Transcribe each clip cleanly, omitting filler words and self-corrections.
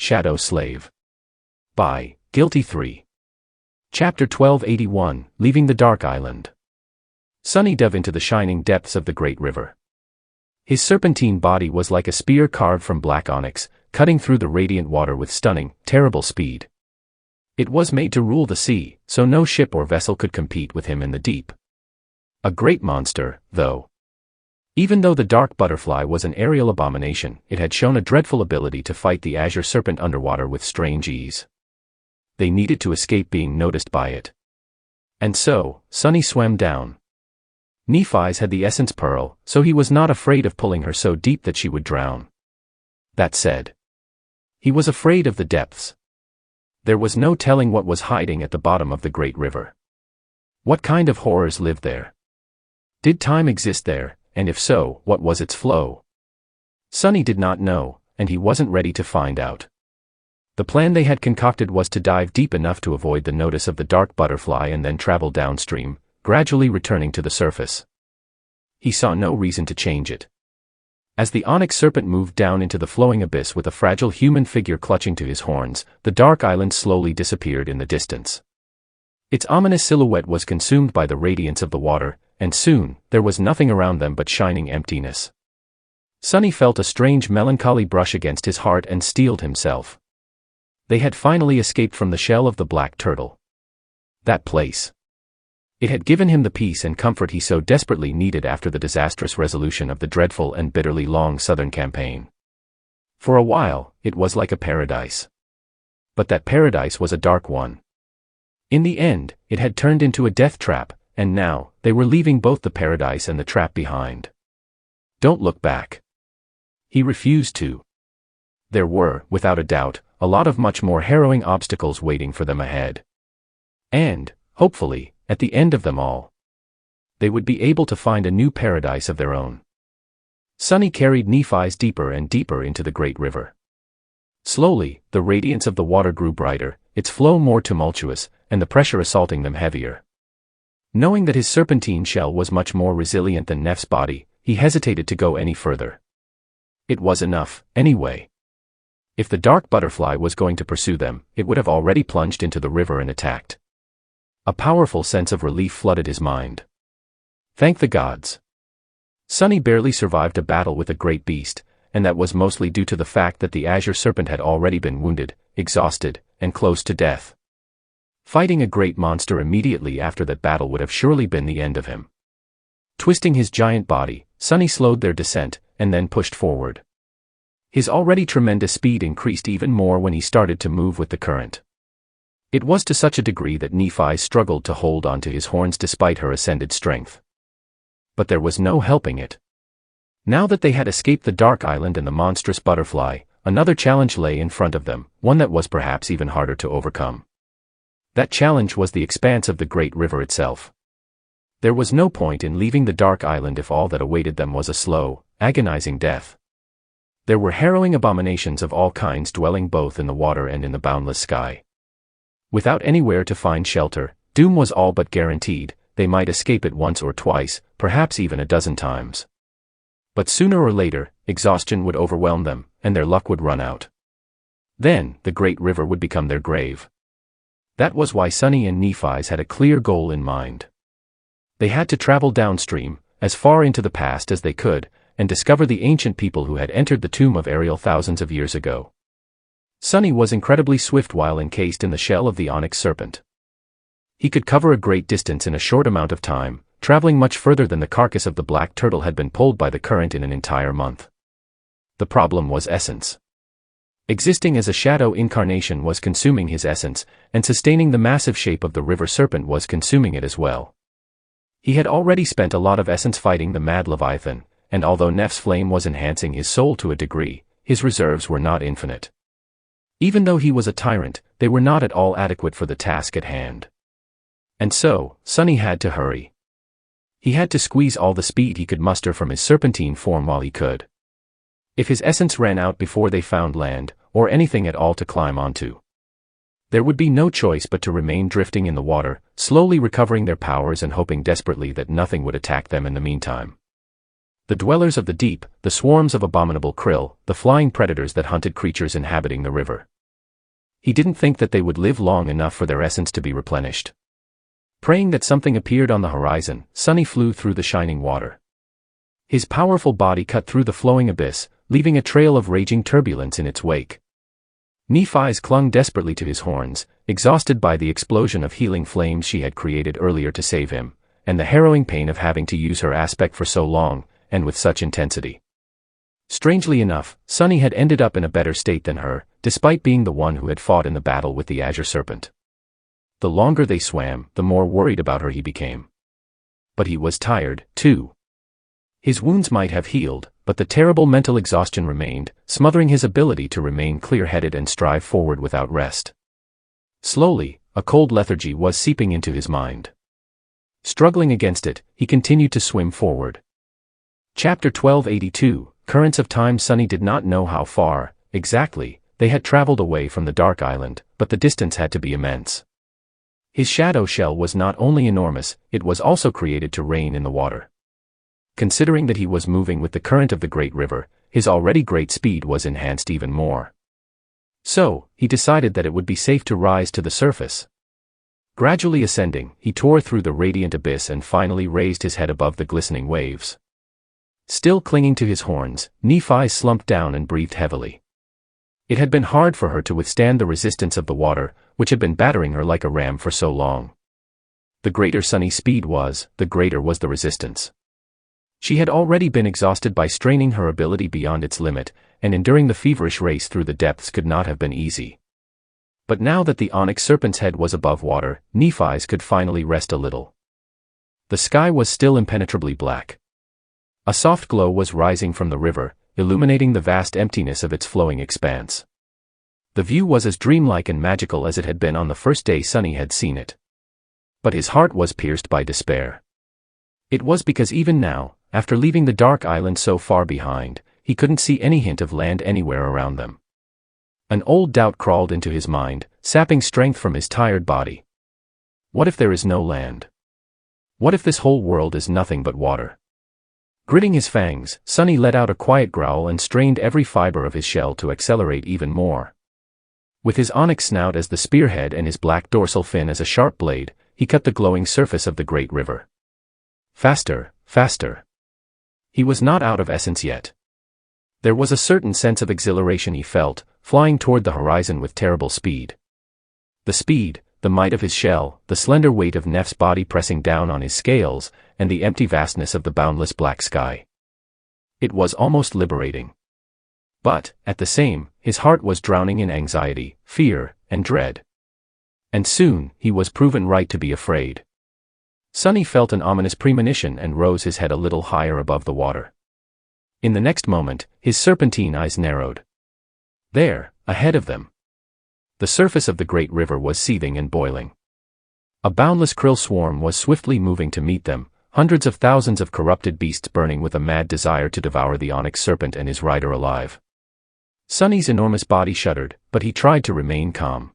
Shadow Slave. By Guiltythree. Chapter 1281, Leaving the Dark Island. Sunny dove into the shining depths of the great river. His serpentine body was like a spear carved from black onyx, cutting through the radiant water with stunning, terrible speed. It was made to rule the sea, so no ship or vessel could compete with him in the deep. A great monster, though. Even though the dark butterfly was an aerial abomination, it had shown a dreadful ability to fight the azure serpent underwater with strange ease. They needed to escape being noticed by it. And so, Sunny swam down. Nephi's had the essence pearl, so he was not afraid of pulling her so deep that she would drown. That said, he was afraid of the depths. There was no telling what was hiding at the bottom of the great river. What kind of horrors lived there? Did time exist there, and if so, what was its flow? Sunny did not know, and he wasn't ready to find out. The plan they had concocted was to dive deep enough to avoid the notice of the dark butterfly and then travel downstream, gradually returning to the surface. He saw no reason to change it. As the onyx serpent moved down into the flowing abyss with a fragile human figure clutching to his horns, the dark island slowly disappeared in the distance. Its ominous silhouette was consumed by the radiance of the water, and soon, there was nothing around them but shining emptiness. Sunny felt a strange melancholy brush against his heart and steeled himself. They had finally escaped from the shell of the black turtle. That place. It had given him the peace and comfort he so desperately needed after the disastrous resolution of the dreadful and bitterly long southern campaign. For a while, it was like a paradise. But that paradise was a dark one. In the end, it had turned into a death trap, and now, they were leaving both the paradise and the trap behind. Don't look back. He refused to. There were, without a doubt, a lot of much more harrowing obstacles waiting for them ahead. And, hopefully, at the end of them all, they would be able to find a new paradise of their own. Sunny carried Nephi's deeper and deeper into the great river. Slowly, the radiance of the water grew brighter, its flow more tumultuous, and the pressure assaulting them heavier. Knowing that his serpentine shell was much more resilient than Neph's body, he hesitated to go any further. It was enough, anyway. If the dark butterfly was going to pursue them, it would have already plunged into the river and attacked. A powerful sense of relief flooded his mind. Thank the gods. Sunny barely survived a battle with a great beast, and that was mostly due to the fact that the azure serpent had already been wounded, exhausted, and close to death. Fighting a great monster immediately after that battle would have surely been the end of him. Twisting his giant body, Sunny slowed their descent, and then pushed forward. His already tremendous speed increased even more when he started to move with the current. It was to such a degree that Nephi struggled to hold onto his horns despite her ascended strength. But there was no helping it. Now that they had escaped the dark island and the monstrous butterfly, another challenge lay in front of them, one that was perhaps even harder to overcome. That challenge was the expanse of the great river itself. There was no point in leaving the dark island if all that awaited them was a slow, agonizing death. There were harrowing abominations of all kinds dwelling both in the water and in the boundless sky. Without anywhere to find shelter, doom was all but guaranteed. They might escape it once or twice, perhaps even a dozen times. But sooner or later, exhaustion would overwhelm them, and their luck would run out. Then, the great river would become their grave. That was why Sunny and Nephi's had a clear goal in mind. They had to travel downstream, as far into the past as they could, and discover the ancient people who had entered the tomb of Ariel thousands of years ago. Sunny was incredibly swift while encased in the shell of the onyx serpent. He could cover a great distance in a short amount of time, traveling much further than the carcass of the black turtle had been pulled by the current in an entire month. The problem was essence. Existing as a shadow incarnation was consuming his essence, and sustaining the massive shape of the river serpent was consuming it as well. He had already spent a lot of essence fighting the mad Leviathan, and although Neph's flame was enhancing his soul to a degree, his reserves were not infinite. Even though he was a tyrant, they were not at all adequate for the task at hand. And so, Sunny had to hurry. He had to squeeze all the speed he could muster from his serpentine form while he could. If his essence ran out before they found land, or anything at all to climb onto, there would be no choice but to remain drifting in the water, slowly recovering their powers and hoping desperately that nothing would attack them in the meantime. The dwellers of the deep, the swarms of abominable krill, the flying predators that hunted creatures inhabiting the river. He didn't think that they would live long enough for their essence to be replenished. Praying that something appeared on the horizon, Sunny flew through the shining water. His powerful body cut through the flowing abyss, leaving a trail of raging turbulence in its wake. Nephi's clung desperately to his horns, exhausted by the explosion of healing flames she had created earlier to save him, and the harrowing pain of having to use her aspect for so long, and with such intensity. Strangely enough, Sunny had ended up in a better state than her, despite being the one who had fought in the battle with the Azure Serpent. The longer they swam, the more worried about her he became. But he was tired, too. His wounds might have healed, but the terrible mental exhaustion remained, smothering his ability to remain clear-headed and strive forward without rest. Slowly, a cold lethargy was seeping into his mind. Struggling against it, he continued to swim forward. Chapter 1282, Currents of Time. Sunny did not know how far, exactly, they had traveled away from the Dark Island, but the distance had to be immense. His shadow shell was not only enormous, it was also created to reign in the water. Considering that he was moving with the current of the great river, his already great speed was enhanced even more. So, he decided that it would be safe to rise to the surface. Gradually ascending, he tore through the radiant abyss and finally raised his head above the glistening waves. Still clinging to his horns, Nephi slumped down and breathed heavily. It had been hard for her to withstand the resistance of the water, which had been battering her like a ram for so long. The greater Sunny's speed was, the greater was the resistance. She had already been exhausted by straining her ability beyond its limit, and enduring the feverish race through the depths could not have been easy. But now that the onyx serpent's head was above water, Nephi's could finally rest a little. The sky was still impenetrably black. A soft glow was rising from the river, illuminating the vast emptiness of its flowing expanse. The view was as dreamlike and magical as it had been on the first day Sunny had seen it. But his heart was pierced by despair. It was because even now, after leaving the Dark Island so far behind, he couldn't see any hint of land anywhere around them. An old doubt crawled into his mind, sapping strength from his tired body. What if there is no land? What if this whole world is nothing but water? Gritting his fangs, Sunny let out a quiet growl and strained every fiber of his shell to accelerate even more. With his onyx snout as the spearhead and his black dorsal fin as a sharp blade, he cut the glowing surface of the great river. Faster, faster. He was not out of essence yet. There was a certain sense of exhilaration he felt, flying toward the horizon with terrible speed. The speed, the might of his shell, the slender weight of Neph's body pressing down on his scales, and the empty vastness of the boundless black sky. It was almost liberating. But, at the same, his heart was drowning in anxiety, fear, and dread. And soon, he was proven right to be afraid. Sunny felt an ominous premonition and rose his head a little higher above the water. In the next moment, his serpentine eyes narrowed. There, ahead of them, the surface of the great river was seething and boiling. A boundless krill swarm was swiftly moving to meet them, hundreds of thousands of corrupted beasts burning with a mad desire to devour the onyx serpent and his rider alive. Sunny's enormous body shuddered, but he tried to remain calm.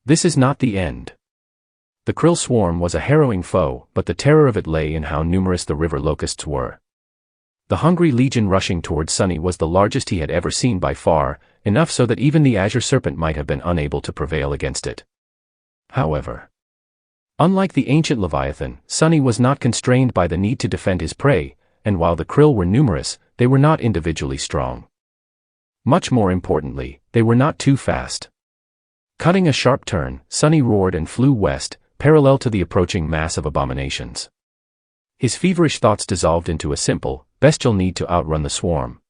This is not the end. The krill swarm was a harrowing foe, but the terror of it lay in how numerous the river locusts were. The hungry legion rushing towards Sunny was the largest he had ever seen by far, enough so that even the azure serpent might have been unable to prevail against it. However, unlike the ancient Leviathan, Sunny was not constrained by the need to defend his prey, and while the krill were numerous, they were not individually strong. Much more importantly, they were not too fast. Cutting a sharp turn, Sunny roared and flew west, parallel to the approaching mass of abominations. His feverish thoughts dissolved into a simple, bestial need to outrun the swarm.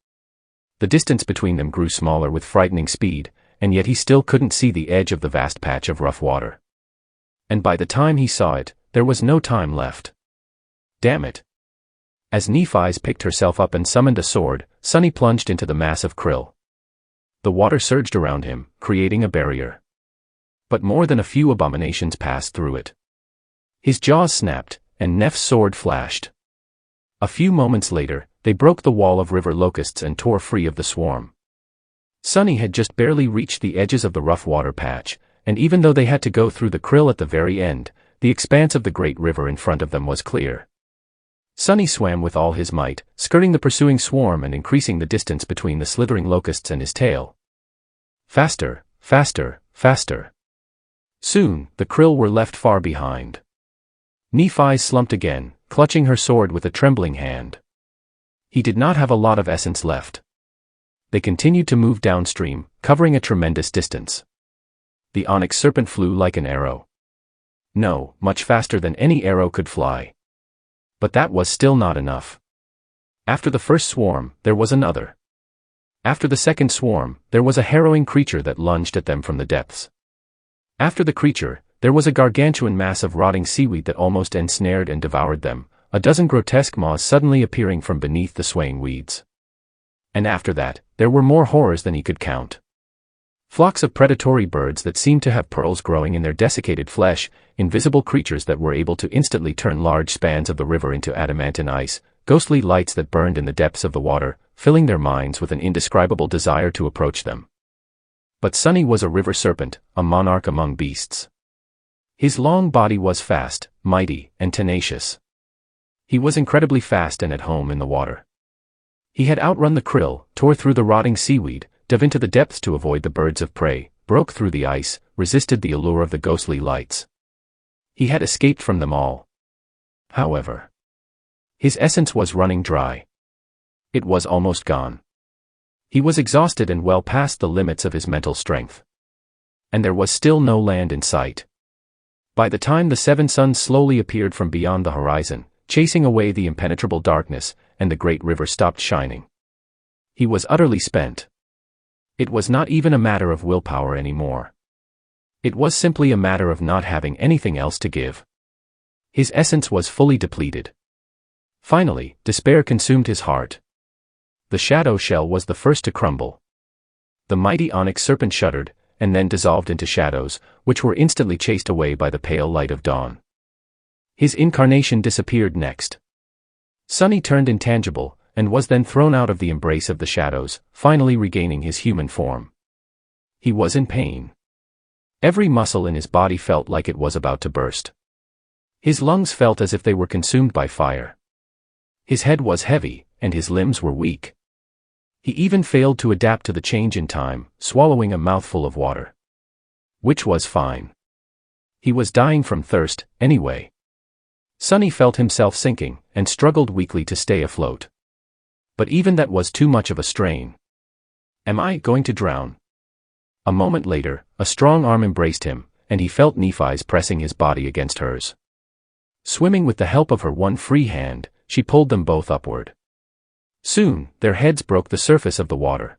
The distance between them grew smaller with frightening speed, and yet he still couldn't see the edge of the vast patch of rough water. And by the time he saw it, there was no time left. Damn it. As Nephi's picked herself up and summoned a sword, Sunny plunged into the mass of krill. The water surged around him, creating a barrier. But more than a few abominations passed through it. His jaws snapped, and Neph's sword flashed. A few moments later, they broke the wall of river locusts and tore free of the swarm. Sunny had just barely reached the edges of the rough water patch, and even though they had to go through the krill at the very end, the expanse of the great river in front of them was clear. Sunny swam with all his might, skirting the pursuing swarm and increasing the distance between the slithering locusts and his tail. Faster, faster, faster. Soon, the krill were left far behind. Nephi slumped again, clutching her sword with a trembling hand. He did not have a lot of essence left. They continued to move downstream, covering a tremendous distance. The onyx serpent flew like an arrow. No, much faster than any arrow could fly. But that was still not enough. After the first swarm, there was another. After the second swarm, there was a harrowing creature that lunged at them from the depths. After the creature, there was a gargantuan mass of rotting seaweed that almost ensnared and devoured them, a dozen grotesque maws suddenly appearing from beneath the swaying weeds. And after that, there were more horrors than he could count. Flocks of predatory birds that seemed to have pearls growing in their desiccated flesh, invisible creatures that were able to instantly turn large spans of the river into adamantine ice, ghostly lights that burned in the depths of the water, filling their minds with an indescribable desire to approach them. But Sunny was a river serpent, a monarch among beasts. His long body was fast, mighty, and tenacious. He was incredibly fast and at home in the water. He had outrun the krill, tore through the rotting seaweed, dove into the depths to avoid the birds of prey, broke through the ice, resisted the allure of the ghostly lights. He had escaped from them all. However, his essence was running dry. It was almost gone. He was exhausted and well past the limits of his mental strength. And there was still no land in sight. By the time the seven suns slowly appeared from beyond the horizon, chasing away the impenetrable darkness, and the great river stopped shining, he was utterly spent. It was not even a matter of willpower anymore. It was simply a matter of not having anything else to give. His essence was fully depleted. Finally, despair consumed his heart. The shadow shell was the first to crumble. The mighty onyx serpent shuddered, and then dissolved into shadows, which were instantly chased away by the pale light of dawn. His incarnation disappeared next. Sunny turned intangible, and was then thrown out of the embrace of the shadows, finally regaining his human form. He was in pain. Every muscle in his body felt like it was about to burst. His lungs felt as if they were consumed by fire. His head was heavy, and his limbs were weak. He even failed to adapt to the change in time, swallowing a mouthful of water. Which was fine. He was dying from thirst, anyway. Sunny felt himself sinking, and struggled weakly to stay afloat. But even that was too much of a strain. Am I going to drown? A moment later, a strong arm embraced him, and he felt Nephi's pressing his body against hers. Swimming with the help of her one free hand, she pulled them both upward. Soon, their heads broke the surface of the water.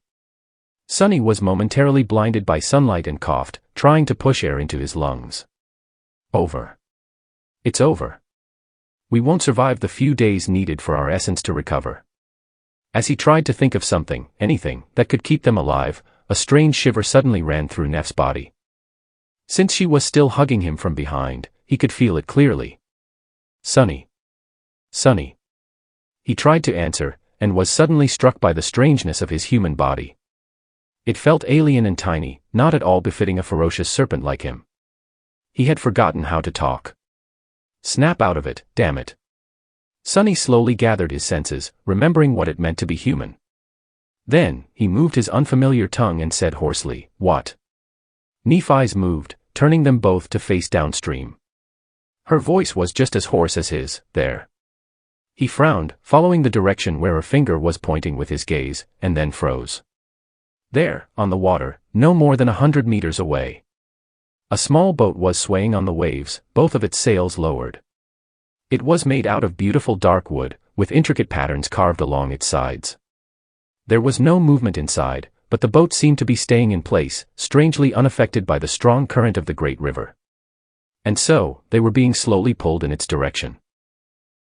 Sunny was momentarily blinded by sunlight and coughed, trying to push air into his lungs. Over. It's over. We won't survive the few days needed for our essence to recover. As he tried to think of something, anything, that could keep them alive, a strange shiver suddenly ran through Neff's body. Since she was still hugging him from behind, he could feel it clearly. Sunny. Sunny. He tried to answer, and was suddenly struck by the strangeness of his human body. It felt alien and tiny, not at all befitting a ferocious serpent like him. He had forgotten how to talk. Snap out of it, damn it. Sunny slowly gathered his senses, remembering what it meant to be human. Then, he moved his unfamiliar tongue and said hoarsely, "What?" Nephi's moved, turning them both to face downstream. Her voice was just as hoarse as his, "There." He frowned, following the direction where a finger was pointing with his gaze, and then froze. There, on the water, no more than 100 meters away. A small boat was swaying on the waves, both of its sails lowered. It was made out of beautiful dark wood, with intricate patterns carved along its sides. There was no movement inside, but the boat seemed to be staying in place, strangely unaffected by the strong current of the great river. And so, they were being slowly pulled in its direction.